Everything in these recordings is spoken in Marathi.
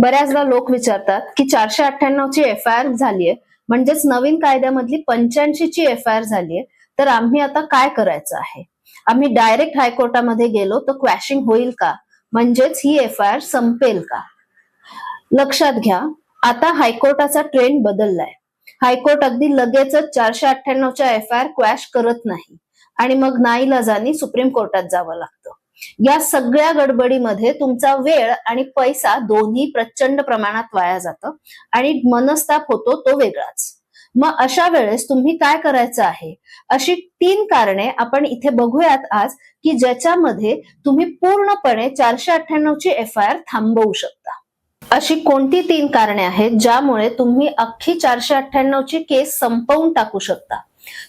बऱ्याचदा लोक विचारतात की 498 ची FIR झालीये, म्हणजेच नवीन कायद्यामधली 85 ची FIR झालीये, तर आम्ही आता काय करायचं आहे? आम्ही डायरेक्ट हायकोर्टामध्ये गेलो तर क्वॅशिंग होईल का? म्हणजेच ही FIR संपेल का? लक्षात घ्या, आता हायकोर्टाचा ट्रेंड बदललाय. हायकोर्ट अगदी लगेचच 498 च्या FIR क्वॅश करत नाही आणि मग नाईलाजाने सुप्रीम कोर्टात जावं लागतं. या सगळ्या गडबडीमध्ये तुमचा वेळ आणि पैसा दोन्ही प्रचंड प्रमाणात वाया जातं आणि मनस्ताप होतो तो वेगळाच. मग अशा वेळेस तुम्ही काय करायचं आहे? अशी 3 कारणे आपण इथे बघूयात आज, की ज्याच्यामध्ये तुम्ही पूर्णपणे 498 ची FIR थांबवू शकता. अशी कोणती 3 कारणे आहेत ज्यामुळे तुम्ही अख्खी 498 ची केस संपवून टाकू शकता?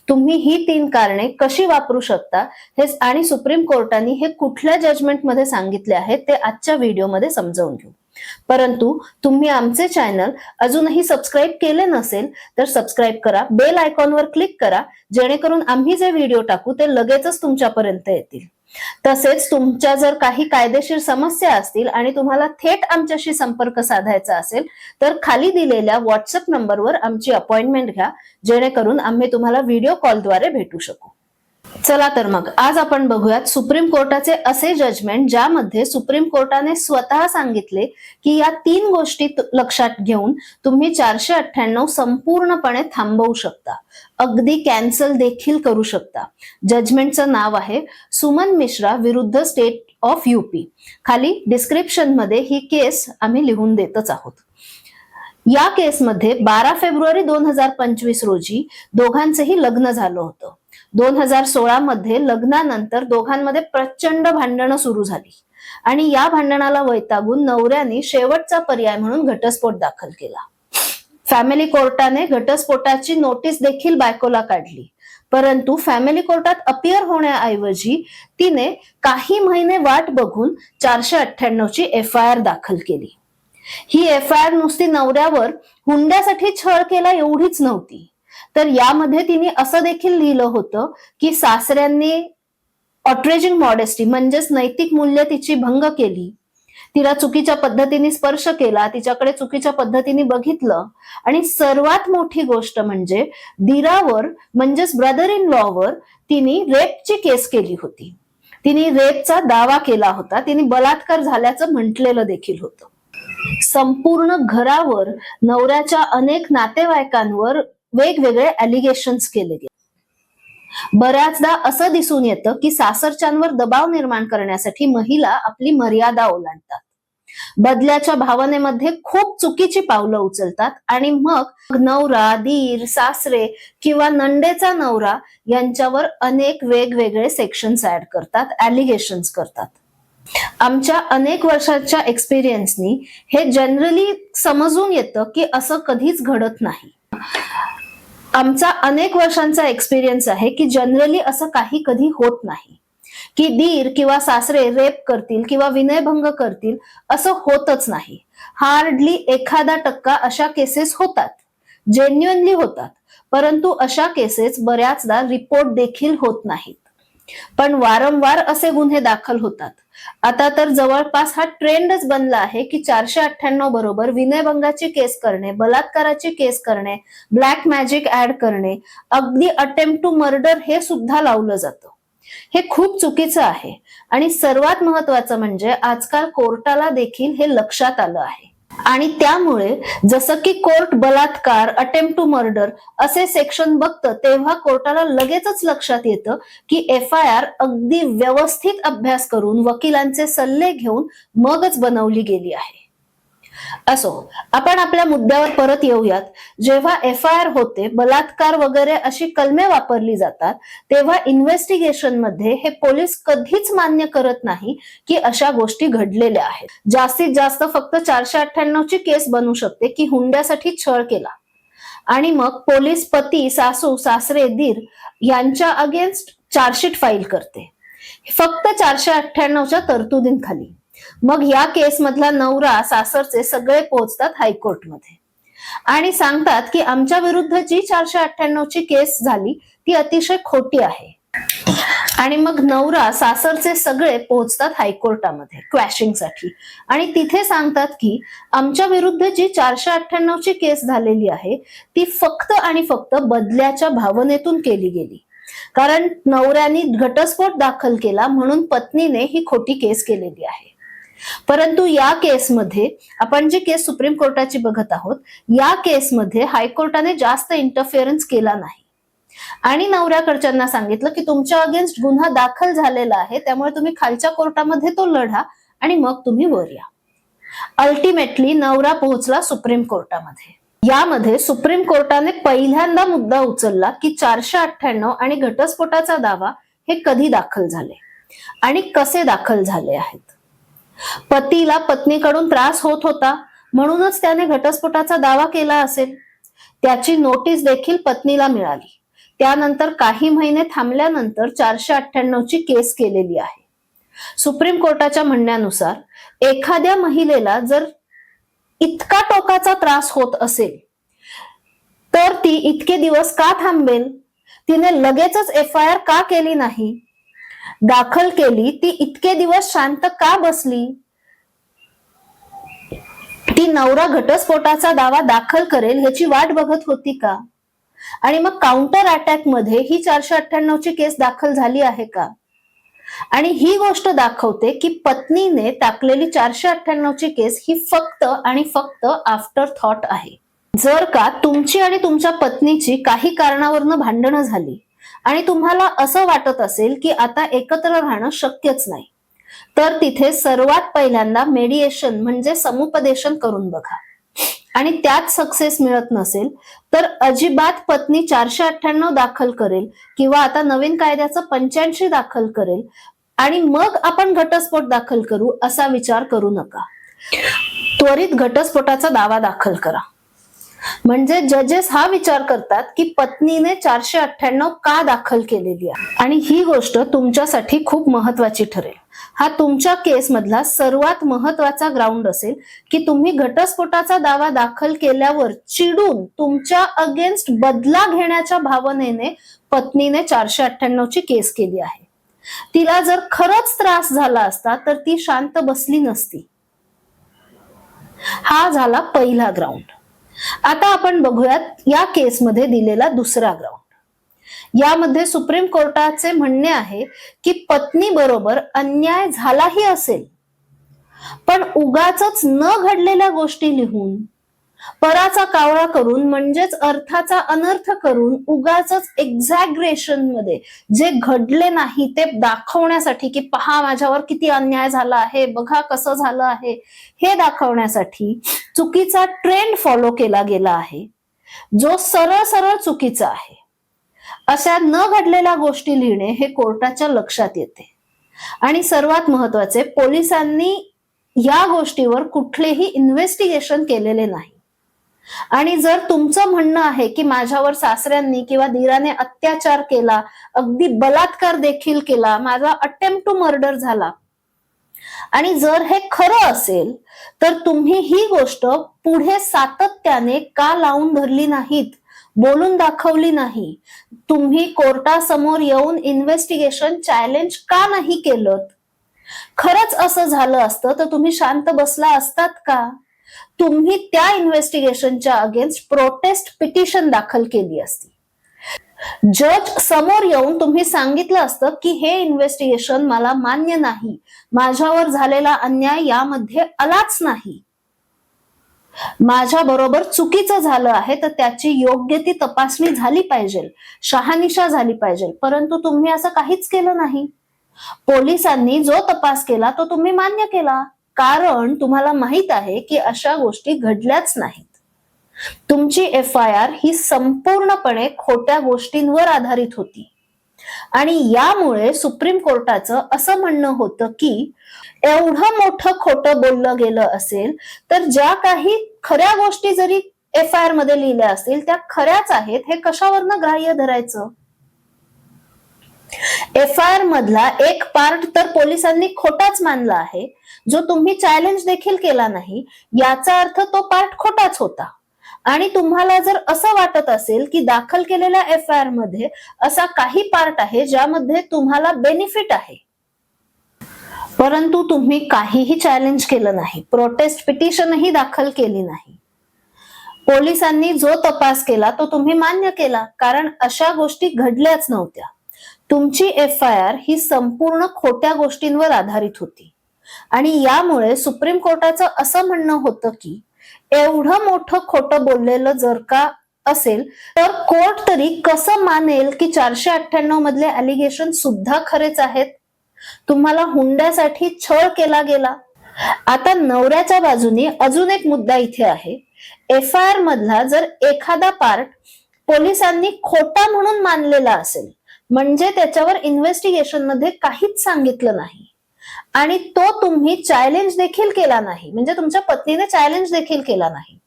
तुम्ही ही 3 कारणे कशी वापरू शकता हे आणि सुप्रीम कोर्टाने हे कुठल्या जजमेंटमध्ये सांगितले आहेत ते आजच्या व्हिडिओमध्ये समजावून घेऊ. परंतु तुम्ही आमचे चॅनल अजूनही सबस्क्राईब केले नसेल तर सबस्क्राईब करा, बेल आयकॉनवर क्लिक करा, जेणेकरून आम्ही जे व्हिडिओ टाकू ते लगेचच तुमच्यापर्यंत येतील. तसेच तुमच्या जर काही कायदेशीर समस्या असतील आणि तुम्हाला थेट आमच्याशी संपर्क साधायचा असेल तर खाली दिलेल्या व्हॉट्सअप नंबरवर आमची अपॉइंटमेंट घ्या, जेणेकरून आम्ही तुम्हाला व्हिडिओ कॉलद्वारे भेटू शकू. चला तर मग आज आपण बघूयात सुप्रीम कोर्टाचे असे जजमेंट ज्यामध्ये सुप्रीम कोर्टाने स्वतः सांगितले की या 3 गोष्टी लक्षात घेऊन तुम्ही 498 संपूर्णपणे थांबवू शकता, अगदी कॅन्सल देखील करू शकता. जजमेंटचं नाव आहे सुमन मिश्रा विरुद्ध स्टेट ऑफ UP. खाली डिस्क्रिप्शन मध्ये ही केस आम्ही लिहून देतच आहोत. या केसमध्ये 12 फेब्रुवारी 2025 रोजी दोघांचेही लग्न झालं होतं. 2016 मध्ये लग्नानंतर दोघांमध्ये प्रचंड भांडणं सुरू झाली आणि या भांडणाला वैतागून नवऱ्याने शेवटचा पर्याय म्हणून घटस्फोट दाखल केला. फॅमिली कोर्टाने घटस्फोटाची नोटीस देखील बायकोला काढली, परंतु फॅमिली कोर्टात अपियर होण्याऐवजी तिने काही महिने वाट बघून 498 ची FIR दाखल केली. ही FIR नुसती नवऱ्यावर हुंड्यासाठी छळ केला एवढीच नव्हती, तर यामध्ये तिने असं देखील लिहिलं होतं की सासऱ्यांनी ऑट्रेजिंग मॉडेस्टी म्हणजेच नैतिक मूल्य तिची भंग केली, तिला चुकीच्या पद्धतीने स्पर्श केला, तिच्याकडे चुकीच्या पद्धतीने बघितलं आणि सर्वात मोठी गोष्ट म्हणजे दीरावर म्हणजेच ब्रदर इन लॉवर तिने रेपची केस केली होती. तिने रेपचा दावा केला होता, तिने बलात्कार झाल्याचं म्हटलेलं देखील होतं. संपूर्ण घरावर नवऱ्याच्या अनेक नातेवाईकांवर वेगवेगळे अलिगेशन्स केले गेले. बऱ्याचदा असं दिसून येतं की सासरच्यांवर दबाव निर्माण करण्यासाठी महिला आपली मर्यादा ओलांडतात, बदल्याच्या भावनेमध्ये खूप चुकीची पावलं उचलतात आणि मग नवरा, दीर, सासरे किंवा नंडेचा नवरा यांच्यावर अनेक वेगवेगळे सेक्शन्स ऍड करतात, अलिगेशन्स करतात. आमच्या अनेक वर्षाच्या एक्सपिरियन्सनी हे जनरली समजून येतं की असं कधीच घडत नाही. आमचा अनेक वर्षांचा एक्सपिरियन्स आहे की जनरली असं काही कधी होत नाही की दीर किंवा सासरे रेप करतील किंवा विनयभंग करतील, असं होतच नाही. हार्डली 1% अशा केसेस होतात, जेन्युइनली होतात, परंतु अशा केसेस बऱ्याचदा रिपोर्ट देखील होत नाहीत. पण वारंवार असे गुन्हे दाखल होतात. आता तर जवळपास हा ट्रेंडच बनला आहे की 498 बरोबर विनयभंगाची केस करणे, बलात्काराची केस करणे, ब्लॅक मॅजिक ऍड करणे, अगदी अटेम्प्ट टू मर्डर हे सुद्धा लावलं जातं. हे खूप चुकीचं आहे आणि सर्वात महत्वाचं म्हणजे आजकाल कोर्टाला देखील हे लक्षात आलं आहे आणि त्यामुळे जसं की कोर्ट बलात्कार, अटेम्प्ट टू मर्डर असे सेक्शन बघतं तेव्हा कोर्टाला लगेचच लक्षात येतं की FIR अगदी व्यवस्थित अभ्यास करून वकिलांचे सल्ले घेऊन मगच बनवली गेली आहे. असो, आपण आपल्या मुद्द्यावर परत येऊयात. जेव्हा FIR होते, बलात्कार वगैरे अशी कलमे वापरली जातात, तेव्हा इन्व्हेस्टिगेशन मध्ये हे पोलीस कधीच मान्य करत नाही की अशा गोष्टी घडलेल्या आहेत. जास्तीत जास्त फक्त 498 ची केस बनू शकते की हुंड्यासाठी छळ केला आणि मग पोलीस पती, सासू, सासरे, दीर यांच्या अगेन्स्ट चार्जशीट फाईल करते, फक्त 498 च्या तरतुदींखाली. मग या केस मधला नवरा, सासरचे सगळे पोहोचतात हायकोर्टमध्ये आणि सांगतात की आमच्या विरुद्ध जी 498 ची केस झाली ती अतिशय खोटी आहे आणि मग नवरा सासरचे सगळे पोहोचतात हायकोर्टामध्ये क्वॅशिंगसाठी आणि तिथे सांगतात की आमच्या विरुद्ध जी 498 ची केस झालेली आहे ती फक्त आणि फक्त बदल्याच्या भावनेतून केली गेली, कारण नवऱ्याने घटस्फोट दाखल केला म्हणून पत्नीने ही खोटी केस केलेली आहे. परंतु या केसमध्ये आपण जी केस सुप्रीम कोर्टाची बघत आहोत, या केसमध्ये हायकोर्टाने जास्त इंटरफिअरन्स केला नाही आणि नवऱ्याकडच्यांना सांगितलं की तुमच्या अगेन्स्ट गुन्हा दाखल झालेला आहे, त्यामुळे तुम्ही खालच्या कोर्टामध्ये तो लढा आणि मग तुम्ही वर या. अल्टिमेटली नवरा पोहोचला सुप्रीम कोर्टामध्ये. यामध्ये सुप्रीम कोर्टाने पहिल्यांदा मुद्दा उचलला की 498 आणि घटस्फोटाचा दावा हे कधी दाखल झाले आणि कसे दाखल झाले आहेत. पतीला पत्नीकडून त्रास होत होता म्हणूनच त्याने घटस्फोटाचा दावा केला असेल. त्याची नोटीस देखील पत्नीला मिळाली. त्यानंतर काही महिने थांबल्यानंतर 498 ची केस केलेली आहे. सुप्रीम कोर्टाच्या म्हणण्यानुसार एखाद्या महिलेला जर इतका टोकाचा त्रास होत असेल तर ती इतके दिवस का थांबेल? तिने लगेचच FIR का केली नाही? दाखल केली ती इतके दिवस शांत का बसली? ती नवरा घटस्फोटाचा दावा दाखल करेल ह्याची वाट बघत होती का? आणि मग काउंटर अटॅक मध्ये ही 498 ची केस दाखल झाली आहे का? आणि ही गोष्ट दाखवते की पत्नीने टाकलेली 498 ची केस ही फक्त आणि फक्त आफ्टर थॉट आहे. जर का तुमची आणि तुमच्या पत्नीची काही कारणावरनं भांडणं झाली आणि तुम्हाला असं वाटत असेल की आता एकत्र राहणं शक्यच नाही, तर तिथे सर्वात पहिल्यांदा मेडिएशन म्हणजे समुपदेशन करून बघा. आणि त्यात सक्सेस मिळत नसेल तर अजिबात पत्नी 498 दाखल करेल किंवा आता नवीन कायद्याचं 85 दाखल करेल आणि मग आपण घटस्फोट दाखल करू असा विचार करू नका. त्वरित घटस्फोटाचा दावा दाखल करा. म्हणजे जजेस हा विचार करतात की पत्नीने 498 का दाखल केलेली आहे आणि ही गोष्ट तुमच्यासाठी खूप महत्वाची ठरेल. हा तुमच्या केस मधला सर्वात महत्वाचा ग्राउंड असेल की तुम्ही घटस्फोटाचा दावा दाखल केल्यावर चिडून तुमच्या अगेन्स्ट बदला घेण्याच्या भावनेने पत्नीने 498 ची केस केली आहे. तिला जर खरंच त्रास झाला असता तर ती शांत बसली नसती. हा झाला पहिला ग्राउंड. आता आपण बघूयात या केसमध्ये दिलेला दुसरा ग्राउंड. यामध्ये सुप्रीम कोर्टाचे म्हणणे आहे की पत्नी बरोबर अन्याय झालाही असेल पण उगाचच न घडलेल्या गोष्टी लिहून पराचा कावळा करून म्हणजेच अर्थाचा अनर्थ करून उगाचच एक्झॅग्रेशन मध्ये जे घडले नाही ते दाखवण्यासाठी की पहा माझ्यावर किती अन्याय झाला आहे, बघा कसं झालं आहे, हे दाखवण्यासाठी चुकीचा ट्रेंड फॉलो केला गेला आहे जो सरळ सरळ चुकीचा आहे. अशा न घडलेल्या गोष्टी लिहिणे हे कोर्टाच्या लक्षात येते. आणि सर्वात महत्वाचे, पोलिसांनी या गोष्टीवर कुठलेही इन्व्हेस्टिगेशन केलेले नाही. आणि जर तुमचं म्हणणं आहे की माझ्यावर सासऱ्यांनी किंवा दीराने अत्याचार केला, अगदी बलात्कार देखील केला, माझा अटेम्प्ट टू मर्डर झाला, आणि जर हे खरं असेल तर तुम्ही ही गोष्ट पुढे सातत्याने का लावून धरली नाहीत, बोलून दाखवली नाही? तुम्ही कोर्टासमोर येऊन इन्व्हेस्टिगेशन चॅलेंज का नाही केलं? खरंच असं झालं असतं तर तुम्ही शांत बसला असतात का? तुम्ही त्या इन्व्हेस्टिगेशनच्या अगेन्स्ट प्रोटेस्ट पिटिशन दाखल केली असती. जज समोर येऊन तुम्ही सांगितलं असतं की हे इन्व्हेस्टिगेशन मला मान्य नाही, माझ्यावर झालेला अन्याय यामध्ये आलाच नाही, माझ्या बरोबर चुकीचं झालं आहे तर त्याची योग्य ती तपासणी झाली पाहिजे, शहानिशा झाली पाहिजे. परंतु तुम्ही असं काहीच केलं नाही. पोलिसांनी जो तपास केला तो तुम्ही मान्य केला, कारण तुम्हाला माहित आहे की अशा गोष्टी घडल्याच नाहीत. तुमची FIR ही संपूर्णपणे खोट्या गोष्टींवर आधारित होती. आणि यामुळे सुप्रीम कोर्टाचं असं म्हणणं होतं की एवढं मोठं खोटं बोललं गेलं असेल तर ज्या काही खऱ्या गोष्टी जरी FIR मध्ये लिहिल्या असतील त्या खऱ्याच आहेत, हे कशावरनं ग्राह्य धरायचं? FIR मधला एक पार्ट तर पोलिसांनी खोटाच मानला आहे, जो तुम्ही चॅलेंज देखील केला नाही. याचा अर्थ तो पार्ट खोटाच होता. आणि तुम्हाला जर असं वाटत असेल की दाखल केलेल्या FIR मध्ये असा काही पार्ट आहे ज्यामध्ये तुम्हाला बेनिफिट आहे, परंतु तुम्ही काहीही चॅलेंज केलं नाही, प्रोटेस्ट पिटिशनही दाखल केली नाही, पोलिसांनी जो तपास केला तो तुम्ही मान्य केला, कारण अशा गोष्टी घडल्याच नव्हत्या. तुमची FIR ही संपूर्ण खोट्या गोष्टींवर आधारित होती आणि यामुळे सुप्रीम कोर्टाचं असं म्हणणं होतं की एवढं मोठं खोटं बोललेलं जर का असेल तर कोर्ट तरी कसं मानेल की 498 मधले अलिगेशन सुद्धा खरेच आहेत. तुम्हाला हुंड्यासाठी छळ केला गेला. आता नवऱ्याच्या बाजूने अजून एक मुद्दा इथे आहे. FIR मधला जर एखादा पार्ट पोलिसांनी खोटा म्हणून मानलेला असेल, म्हणजे त्याच्यावर इन्व्हेस्टिगेशन मध्ये काहीच सांगितलं नाही आणि तो तुम्ही चॅलेंज देखील केला नाही, म्हणजे तुमच्या पत्नीने चॅलेंज देखील केला नाही,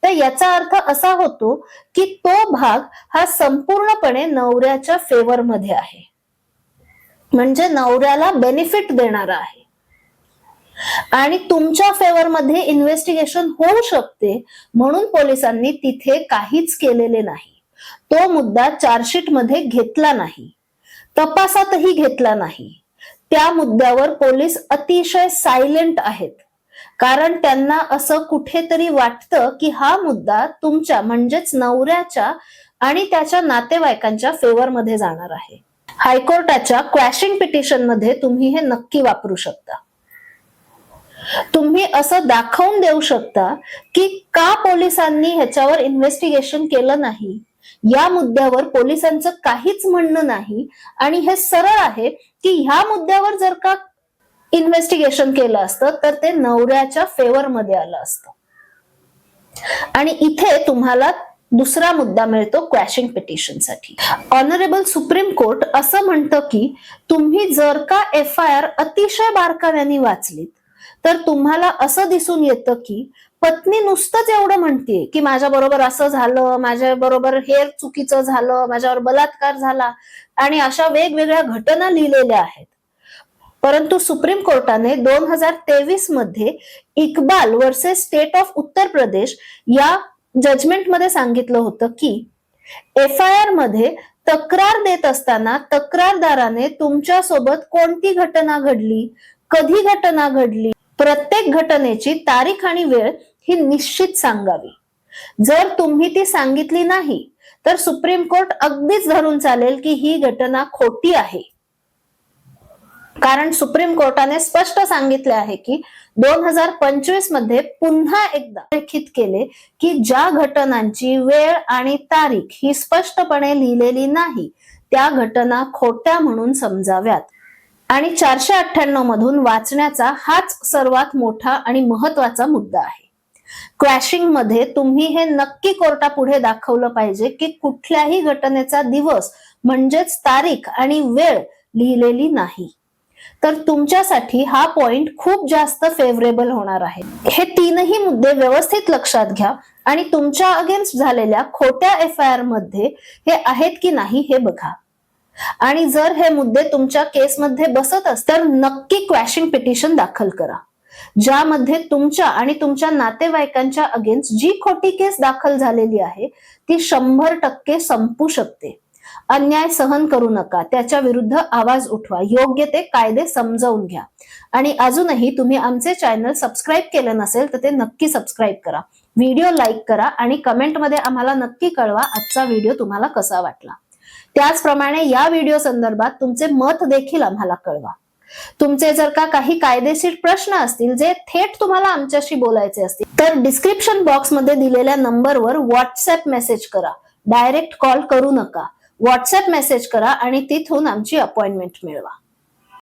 तर याचा अर्थ असा होतो की तो भाग हा संपूर्णपणे नवऱ्याच्या फेवर मध्ये आहे, म्हणजे नवऱ्याला बेनिफिट देणारा आहे आणि तुमच्या फेवर मध्ये इन्व्हेस्टिगेशन होऊ शकते म्हणून पोलिसांनी तिथे काहीच केलेले नाही. तो मुद्दा चार्जशीट मध्ये घेतला नाही, तपासातही घेतला नाही. त्या मुद्द्यावर पोलीस अतिशय सायलेंट आहेत, कारण त्यांना असं कुठेतरी वाटतं की हा मुद्दा तुमच्या म्हणजेच नवऱ्याच्या आणि त्याच्या नातेवाईकांच्या फेवर मध्ये जाणार आहे. हायकोर्टाच्या क्वॅशिंग पिटिशन मध्ये तुम्ही हे नक्की वापरू शकता. तुम्ही असं दाखवून देऊ शकता की का पोलिसांनी ह्याच्यावर इन्व्हेस्टिगेशन केलं नाही, या मुद्द्यावर पोलिसांचं काहीच म्हणणं नाही आणि हे सरळ आहे की ह्या मुद्द्यावर जर का इन्व्हेस्टिगेशन केलं असतं तर ते नवऱ्याच्या फेवर मध्ये आलं असतं. आणि इथे तुम्हाला दुसरा मुद्दा मिळतो क्वॅशिंग पिटिशन साठी. ऑनरेबल सुप्रीम कोर्ट असं म्हणतं की तुम्ही जर का FIR अतिशय बारकाव्याने वाचलीत तर तुम्हाला असं दिसून येतं की पत्नी नुसतंच एवढं म्हणते की माझ्या बरोबर असं झालं, माझ्या बरोबर हे चुकीचं झालं, माझ्यावर बलात्कार झाला आणि अशा वेगवेगळ्या घटना लिहिलेल्या आहेत. परंतु सुप्रीम कोर्टाने 2023 मध्ये Iqbal versus state of Uttar Pradesh या जजमेंट मध्ये सांगितलं होतं की FIR मध्ये तक्रार देत असताना तक्रारदाराने तुमच्या सोबत कोणती घटना घडली, कधी घटना घडली, प्रत्येक घटनेची तारीख आणि वेळ ही निश्चित सांगावी. जर तुम्ही ती सांगितली नाही तर सुप्रीम कोर्ट अगदीच धरून चालेल की ही घटना खोटी आहे, कारण सुप्रीम कोर्टाने स्पष्ट सांगितले आहे की 2025 मध्ये पुन्हा एकदा लिखित केले की ज्या घटनांची वेळ आणि तारीख ही स्पष्टपणे लिहिलेली नाही त्या घटना खोट्या म्हणून समजाव्यात. आणि 498 मधून वाचण्याचा हाच सर्वात मोठा आणि महत्वाचा मुद्दा आहे. क्वॅशिंग मध्ये तुम्ही हे नक्की कोर्टापुढे दाखवलं पाहिजे की कुठल्याही घटनेचा दिवस म्हणजेच तारीख आणि वेळ लिहिलेली नाही, तर तुमच्यासाठी हा पॉइंट खूप जास्त फेवरेबल होणार आहे. हे तीनही मुद्दे व्यवस्थित लक्षात घ्या आणि तुमच्या अगेन्स्ट झालेल्या खोट्या FIR मध्ये हे आहेत की नाही हे बघा. आणि जर हे मुद्दे तुमच्या केसमध्ये बसत असतील तर नक्की क्वॅशिंग पिटिशन दाखल करा, ज्यामध्ये तुमच्या आणि तुमच्या नातेवाईकांच्या अगेन्स्ट जी खोटी केस दाखल झालेली आहे ती 100% संपू शकते. अन्याय सहन करू नका, त्याच्या विरुद्ध आवाज उठवा, योग्य ते कायदे समजावून घ्या. आणि अजूनही तुम्ही आमचे चॅनल सबस्क्राईब केले नसेल तर ते नक्की सबस्क्राईब करा, व्हिडिओ लाईक करा आणि कमेंटमध्ये आम्हाला नक्की कळवा आजचा व्हिडिओ तुम्हाला कसा वाटला. त्याचप्रमाणे या व्हिडिओ संदर्भात तुमचे मत देखील आम्हाला कळवा. तुमचे जर का काही कायदेशीर प्रश्न असतील जे थेट तुम्हाला आमच्याशी बोलायचे असतील तर डिस्क्रिप्शन बॉक्स मध्ये दिलेल्या नंबरवर व्हॉट्सअप मेसेज करा. डायरेक्ट कॉल करू नका, व्हॉट्सअप मेसेज करा आणि तिथून आमची अपॉइंटमेंट मिळवा.